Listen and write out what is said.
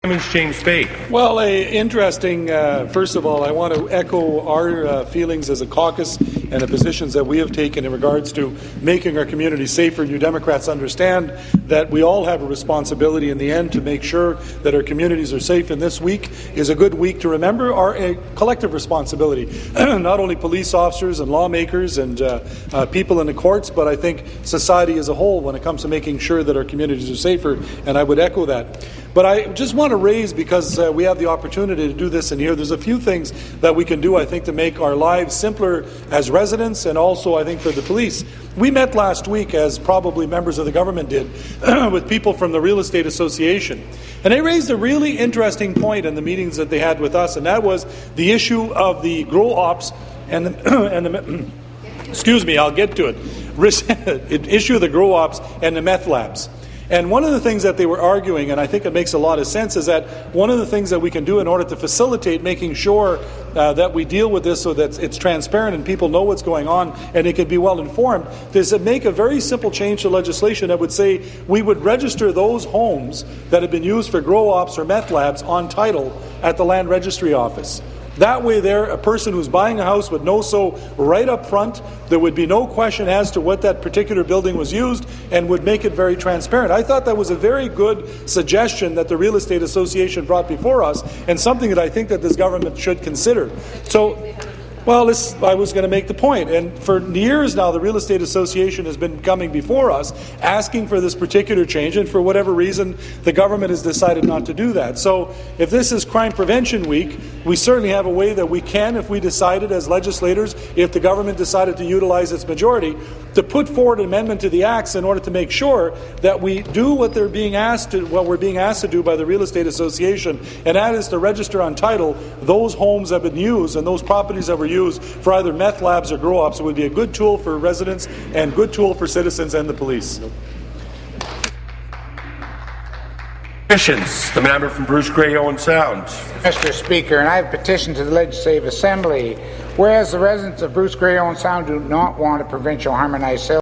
Timmins, James Bay. Well, interesting. First of all, I want to echo our feelings as a caucus and the positions that we have taken in regards to making our community safer. You Democrats understand that we all have a responsibility in the end to make sure that our communities are safe, and this week is a good week to remember our collective responsibility. Not only police officers and lawmakers and people in the courts, but I think society as a whole when it comes to making sure that our communities are safer, and I would echo that. But I just want to raise, because we have the opportunity to do this in here, there's a few things that we can do, I think, to make our lives simpler as residents and also, I think, for the police. We met last week, as probably members of the government did, with people from the Real Estate Association. And they raised a really interesting point in the meetings that they had with us, and that was the issue of the grow ops and the excuse me, I'll get to it. Issue of the grow ops and the meth labs. And one of the things that they were arguing, and I think it makes a lot of sense, is that one of the things that we can do in order to facilitate making sure that we deal with this so that it's transparent and people know what's going on and they can be well informed, is to make a very simple change to legislation that would say we would register those homes that have been used for grow ops or meth labs on title at the Land Registry office. That way there, a person who's buying a house would know so right up front. There would be no question as to what that particular building was used and would make it very transparent. I thought that was a very good suggestion that the Real Estate Association brought before us, and something that I think that this government should consider. So, well, I was going to make the point, and for years now the Real Estate Association has been coming before us asking for this particular change, and for whatever reason the government has decided not to do that. So if this is Crime Prevention Week, we certainly have a way that we can, if we decided as legislators, if the government decided to utilize its majority, to put forward an amendment to the acts in order to make sure that we do what we're being asked to do by the Real Estate Association, and that is to register on title those homes that have been used and those properties that were used for either meth labs or grow ops. It would be a good tool for residents and good tool for citizens and the police. Petitions. The member from Bruce Grey Owen Sound. Mr. Speaker, and I have petitioned to the Legislative Assembly, whereas the residents of Bruce Grey Owen Sound do not want a provincial harmonized sales